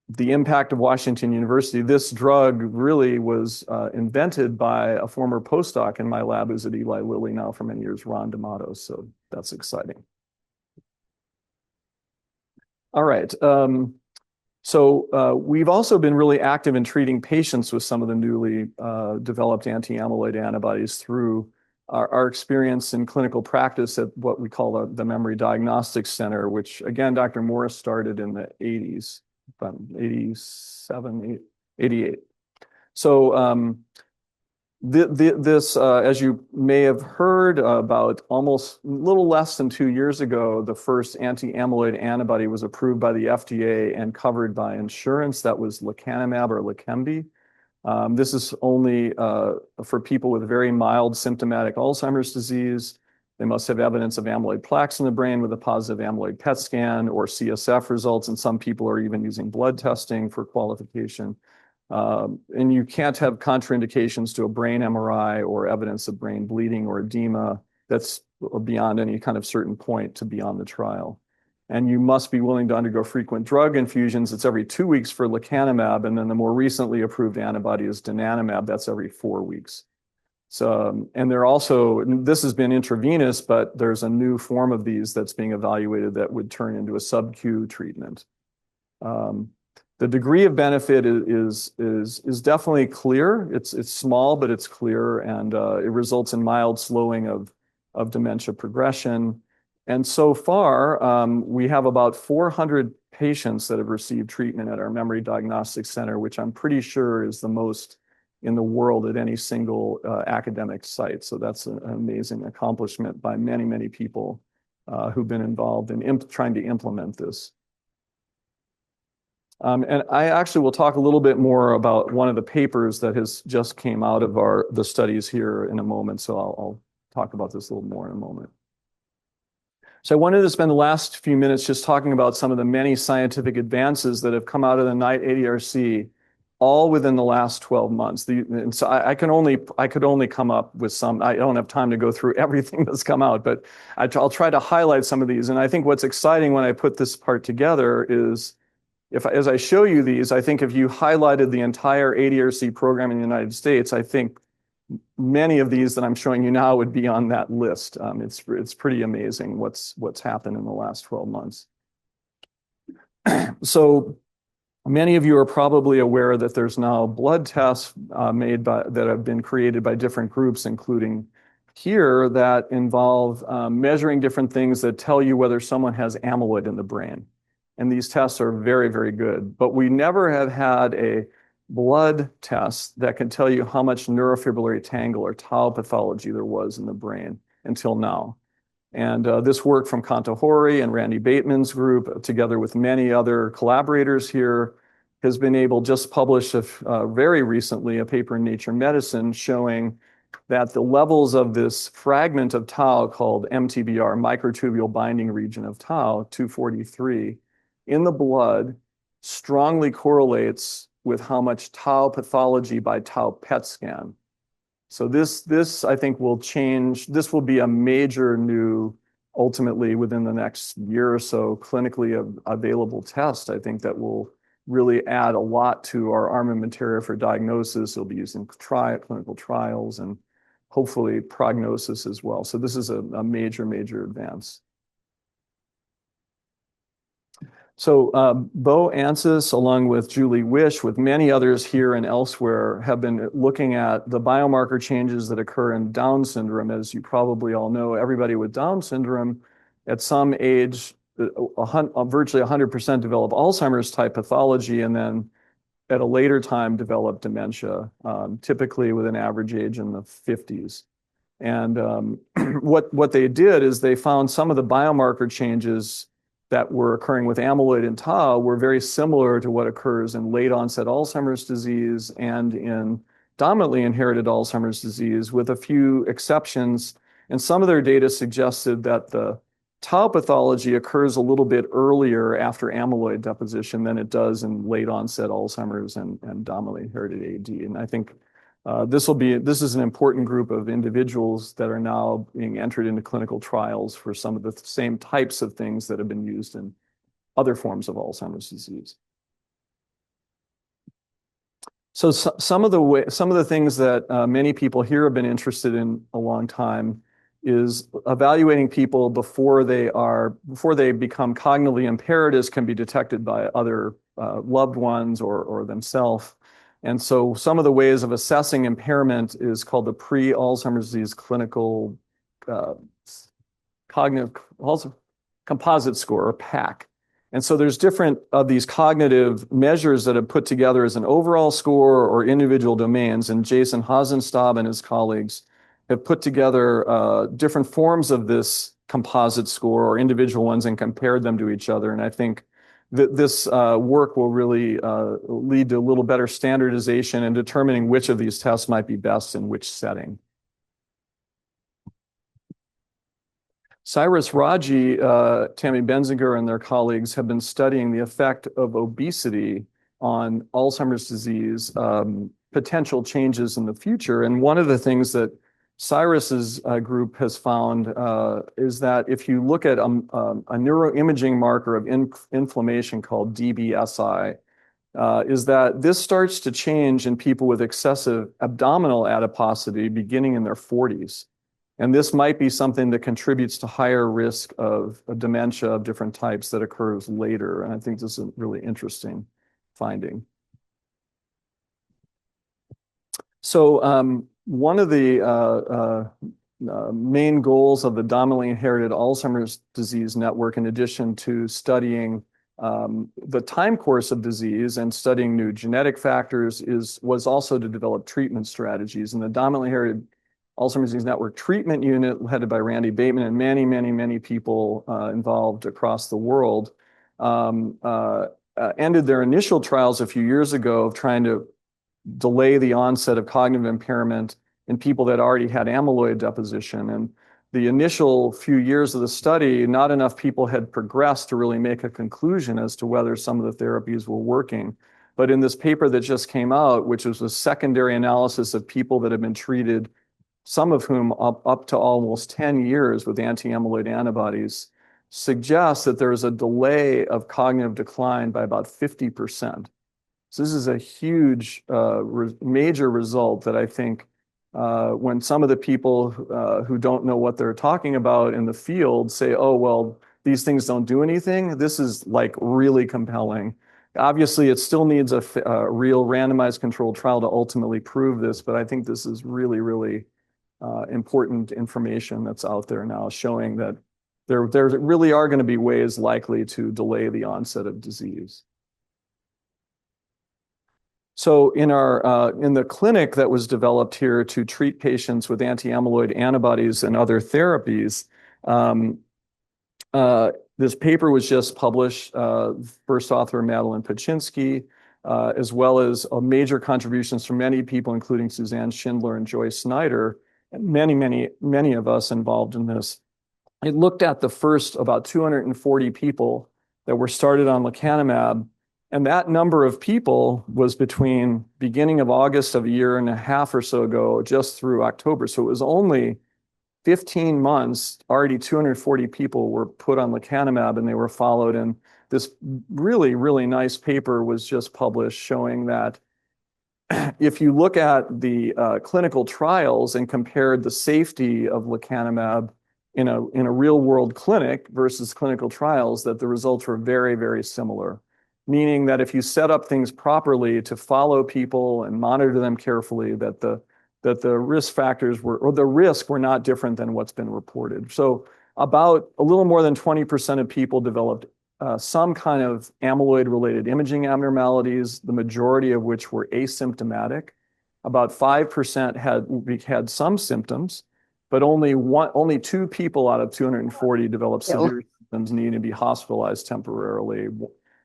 the impact of Washington University, this drug really was invented by a former postdoc in my lab who's at Eli Lilly now for many years, Ron D'Amato. So that's exciting. All right. So we've also been really active in treating patients with some of the newly developed anti-amyloid antibodies through our experience in clinical practice at what we call the Memory Diagnostics Center, which again, Dr. Morris started in the 80s, 87, 88. So this, as you may have heard, about almost a little less than 2 years ago, the first anti-amyloid antibody was approved by the FDA and covered by insurance. That was lecanemab or Leqembi. This is only for people with very mild symptomatic Alzheimer's disease. They must have evidence of amyloid plaques in the brain with a positive amyloid PET scan or CSF results, and some people are even using blood testing for qualification. And you can't have contraindications to a brain MRI or evidence of brain bleeding or edema that's beyond any kind of certain point to be on the trial. And you must be willing to undergo frequent drug infusions. It's every 2 weeks for lecanemab, and then the more recently approved antibody is donanemab. That's every 4 weeks. So, and they're also, this has been intravenous, but there's a new form of these that's being evaluated that would turn into a sub-Q treatment. The degree of benefit is definitely clear. It's small, but it's clear, and it results in mild slowing of dementia progression. And so far, we have about 400 patients that have received treatment at our Memory Diagnostic Center, which I'm pretty sure is the most in the world at any single academic site. So that's an amazing accomplishment by many, many people who've been involved in trying to implement this. And I actually will talk a little bit more about one of the papers that has just came out of the studies here in a moment. So I'll talk about this a little more in a moment. So I wanted to spend the last few minutes just talking about some of the many scientific advances that have come out of the NIGHT ADRC, all within the last 12 months. And so I could only come up with some. I don't have time to go through everything that's come out, but I'll try to highlight some of these. And I think what's exciting when I put this part together is, as I show you these, I think if you highlighted the entire ADRC program in the United States, I think many of these that I'm showing you now would be on that list. It's pretty amazing what's happened in the last 12 months. So many of you are probably aware that there's now blood tests that have been created by different groups, including here, that involve measuring different things that tell you whether someone has amyloid in the brain. And these tests are very, very good. But we never have had a blood test that can tell you how much neurofibrillary tangle or tau pathology there was in the brain until now. And this work from Kantahori and Randy Bateman's group, together with many other collaborators here, has been able, just published very recently, a paper in Nature Medicine showing that the levels of this fragment of tau called MTBR, microtubule binding region of tau, 243, in the blood strongly correlates with how much tau pathology by tau PET scan. So this I think will change. This will be a major new, ultimately within the next year or so, clinically available test. I think that will really add a lot to our armamentarium for diagnosis. It'll be used in clinical trials and hopefully prognosis as well. So this is a major, major advance. So Bo Ansis, along with Julie Wish, with many others here and elsewhere, have been looking at the biomarker changes that occur in Down syndrome. As you probably all know, everybody with Down syndrome at some age, virtually 100% develop Alzheimer's type pathology, and then at a later time develop dementia, typically with an average age in the 50s. And what they did is they found some of the biomarker changes that were occurring with amyloid and tau were very similar to what occurs in late onset Alzheimer's disease and in dominantly inherited Alzheimer's disease, with a few exceptions. And some of their data suggested that the tau pathology occurs a little bit earlier after amyloid deposition than it does in late onset Alzheimer's and dominantly inherited AD. And I think this is an important group of individuals that are now being entered into clinical trials for some of the same types of things that have been used in other forms of Alzheimer's disease. So some of the things that many people here have been interested in a long time is evaluating people before they become cognitively impaired, as can be detected by other loved ones or themselves. And so some of the ways of assessing impairment is called the pre-Alzheimer's disease clinical cognitive composite score, or PAC. And so there's different of these cognitive measures that have put together as an overall score or individual domains. And Jason Hasenstab and his colleagues have put together different forms of this composite score or individual ones and compared them to each other. And I think this work will really lead to a little better standardization and determining which of these tests might be best in which setting. Cyrus Raji, Tammy Benziger, and their colleagues have been studying the effect of obesity on Alzheimer's disease potential changes in the future. And one of the things that Cyrus's group has found is that if you look at a neuroimaging marker of inflammation called DBSI, is that this starts to change in people with excessive abdominal adiposity beginning in their 40s. And this might be something that contributes to higher risk of dementia of different types that occurs later. And I think this is a really interesting finding. So one of the main goals of the dominantly inherited Alzheimer's disease network, in addition to studying the time course of disease and studying new genetic factors, was also to develop treatment strategies. And the dominantly inherited Alzheimer's disease network treatment unit, headed by Randy Bateman and many people involved across the world, ended their initial trials a few years ago of trying to delay the onset of cognitive impairment in people that already had amyloid deposition. And the initial few years of the study, not enough people had progressed to really make a conclusion as to whether some of the therapies were working. But in this paper that just came out, which was a secondary analysis of people that have been treated, some of whom up to almost 10 years with anti-amyloid antibodies, suggests that there is a delay of cognitive decline by about 50%. So this is a huge, major result that I think when some of the people who don't know what they're talking about in the field say, oh, well, these things don't do anything, this is like really compelling. Obviously, it still needs a real randomized controlled trial to ultimately prove this, but I think this is really important information that's out there now showing that there really are going to be ways likely to delay the onset of disease. So in the clinic that was developed here to treat patients with anti-amyloid antibodies and other therapies, this paper was just published, first author Madeline Paczynski, as well as major contributions from many people, including Suzanne Schindler and Joyce Snyder, and many of us involved in this. It looked at the first about 240 people that were started on lecanemab, and that number of people was between beginning of August of a year and a half or so ago, just through October. So it was only 15 months, already 240 people were put on lecanemab and they were followed. And this really nice paper was just published showing that if you look at the clinical trials and compared the safety of lecanemab in a real world clinic versus clinical trials, that the results were very similar. Meaning that if you set up things properly to follow people and monitor them carefully, that the risk factors or the risk were not different than what's been reported. So about a little more than 20% of people developed some kind of amyloid-related imaging abnormalities, the majority of which were asymptomatic. About 5% had some symptoms, but only 2 people out of 240 developed severe symptoms, needing to be hospitalized temporarily.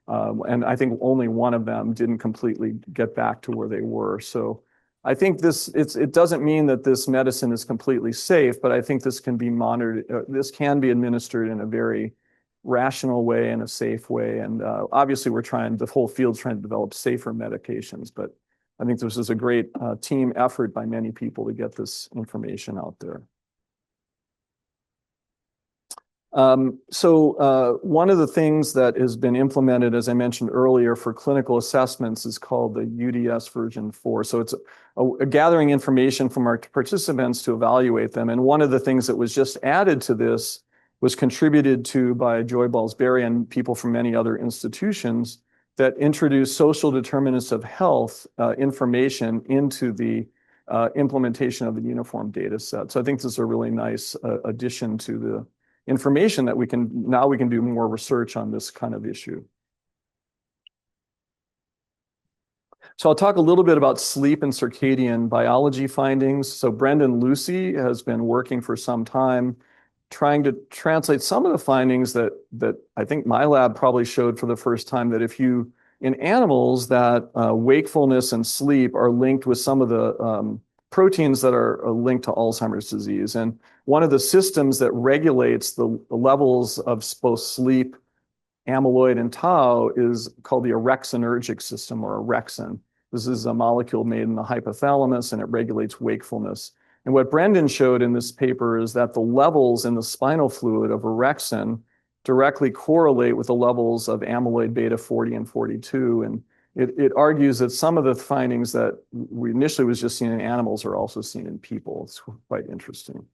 And I think only one of them didn't completely get back to where they were. So I think it doesn't mean that this medicine is completely safe, but I think this can be monitored. This can be administered in a very rational way and a safe way. And obviously the whole field's trying to develop safer medications, but I think this is a great team effort by many people to get this information out there. So one of the things that has been implemented, as I mentioned earlier, for clinical assessments is called the UDS version 4. So it's a gathering information from our participants to evaluate them. And one of the things that was just added to this was contributed to by Joy Balsberry and people from many other institutions that introduced social determinants of health information into the implementation of the uniform data set. So I think this is a really nice addition to the information that we can do more research on this kind of issue. So I'll talk a little bit about sleep and circadian biology findings. So Brendan Lucy has been working for some time trying to translate some of the findings that I think my lab probably showed for the first time, that in animals, that wakefulness and sleep are linked with some of the proteins that are linked to Alzheimer's disease. And one of the systems that regulates the levels of both sleep, amyloid, and tau is called the orexinergic system, or orexin. This is a molecule made in the hypothalamus, and it regulates wakefulness. And what Brendan showed in this paper is that the levels in the spinal fluid of orexin directly correlate with the levels of amyloid beta 40 and 42. it argues that some of the findings that we initially was just seen in animals are also seen in people. It's quite interesting.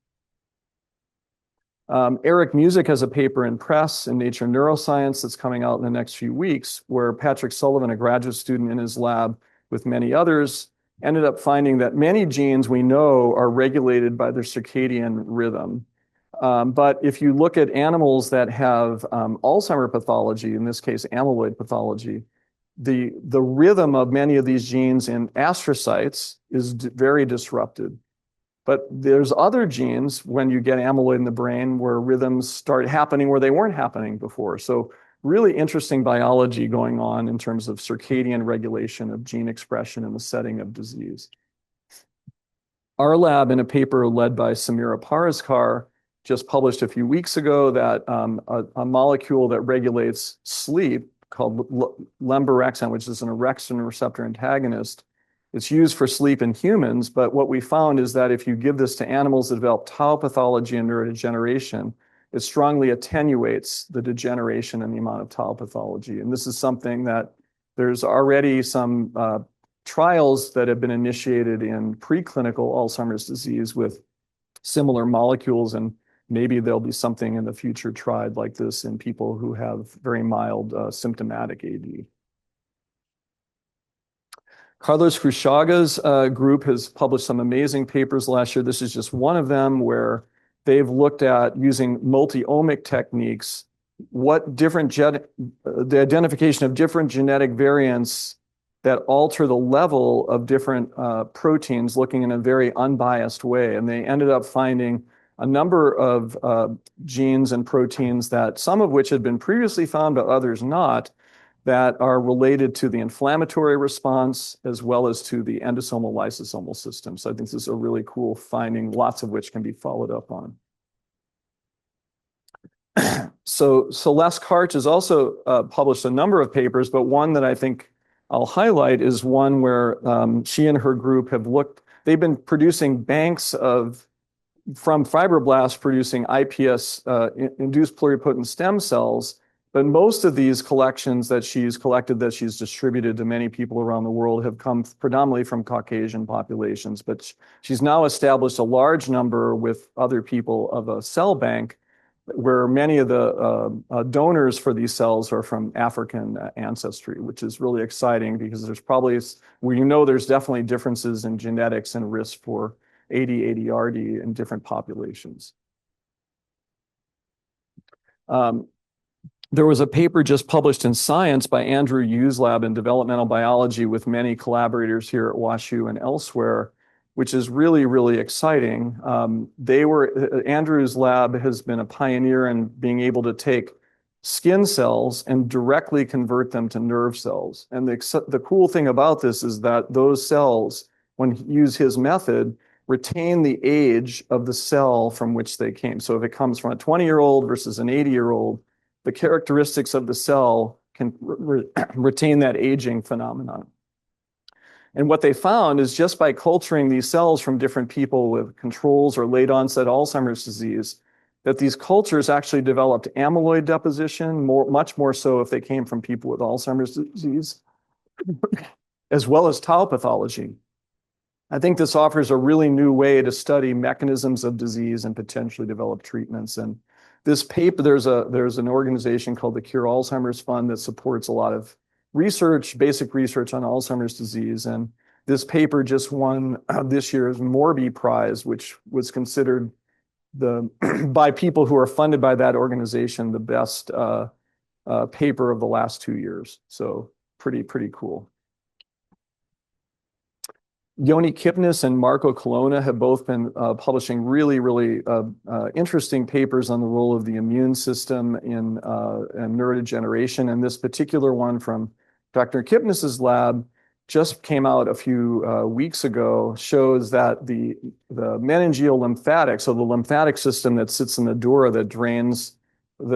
Eric Music has a paper in Press in Nature Neuroscience that's coming out in the next few weeks, where Patrick Sullivan, a graduate student in his lab with many others, ended up finding that many genes we know are regulated by their circadian rhythm. But if you look at animals that have Alzheimer's pathology, in this case amyloid pathology, the rhythm of many of these genes in astrocytes is very disrupted. But there's other genes when you get amyloid in the brain where rhythms start happening where they weren't happening before. So really interesting biology going on in terms of circadian regulation of gene expression in the setting of disease. Our lab, in a paper led by Samira Paraskar, just published a few weeks ago that a molecule that regulates sleep called lemborexant, which is an orexin receptor antagonist, it's used for sleep in humans, but what we found is that if you give this to animals that develop tau pathology and neurodegeneration, it strongly attenuates the degeneration and the amount of tau pathology. And this is something that there's already some trials that have been initiated in preclinical Alzheimer's disease with similar molecules, and maybe there'll be something in the future tried like this in people who have very mild symptomatic AD. Carlos Cruchaga's group has published some amazing papers last year. This is just one of them where they've looked at using multi-omic techniques, what different the identification of different genetic variants that alter the level of different proteins, looking in a very unbiased way. And they ended up finding a number of genes and proteins that some of which had been previously found, but others not, that are related to the inflammatory response as well as to the endosomal lysosomal system. So I think this is a really cool finding, lots of which can be followed up on. So Celeste Karch has also published a number of papers, but one that I think I'll highlight is one where she and her group have looked, they've been producing banks from fibroblasts producing iPS, induced pluripotent stem cells. But most of these collections that she's collected, that she's distributed to many people around the world, have come predominantly from Caucasian populations. But she's now established a large number with other people of a cell bank where many of the donors for these cells are from African ancestry, which is really exciting because there's probably, we know there's definitely differences in genetics and risk for AD, ADRD in different populations. There was a paper just published in Science by Andrew Yu's lab in developmental biology with many collaborators here at WashU and elsewhere, which is really, really exciting. Andrew's lab has been a pioneer in being able to take skin cells and directly convert them to nerve cells. And the cool thing about this is that those cells, when you use his method, retain the age of the cell from which they came. So if it comes from a 20-year-old versus an 80-year-old, the characteristics of the cell can retain that aging phenomenon. And what they found is just by culturing these cells from different people with controls or late onset Alzheimer's disease, that these cultures actually developed amyloid deposition, much more so if they came from people with Alzheimer's disease, as well as tau pathology. I think this offers a really new way to study mechanisms of disease and potentially develop treatments. And this paper, there's an organization called the Cure Alzheimer's Fund that supports a lot of research, basic research on Alzheimer's disease. And this paper just won this year's Morby Prize, which was considered by people who are funded by that organization, the best paper of the last 2 years. So pretty cool. Yoni Kipnis and Marco Colonna have both been publishing really interesting papers on the role of the immune system in neurodegeneration. And this particular one from Dr. Kipnis's lab just came out a few weeks ago, shows that the meningeal lymphatic, so the lymphatic system that sits in the dura that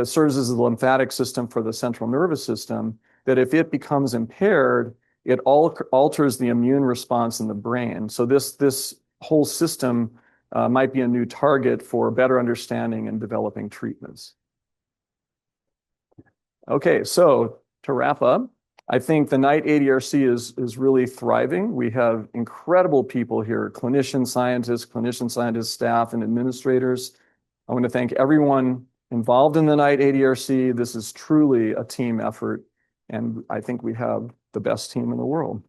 serves as the lymphatic system for the central nervous system, that if it becomes impaired, it alters the immune response in the brain. So this whole system might be a new target for better understanding and developing treatments. Okay, so to wrap up, I think the Knight ADRC is really thriving. We have incredible people here, clinician scientists, staff, and administrators. I want to thank everyone involved in the Knight ADRC. This is truly a team effort, and I think we have the best team in the world.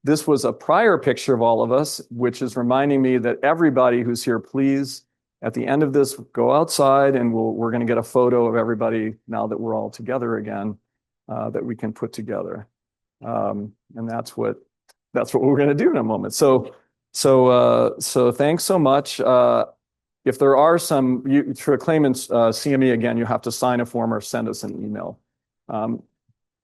This was a prior picture of all of us, which is reminding me that everybody who's here, please, at the end of this, go outside and we're going to get a photo of everybody now that we're all together again, that we can put together. And that's what we're going to do in a moment. So thanks so much. If there are to claim in CME again, you have to sign a form or send us an email.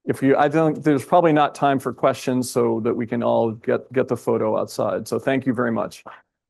There's probably not time for questions so that we can all get the photo outside. So thank you very much.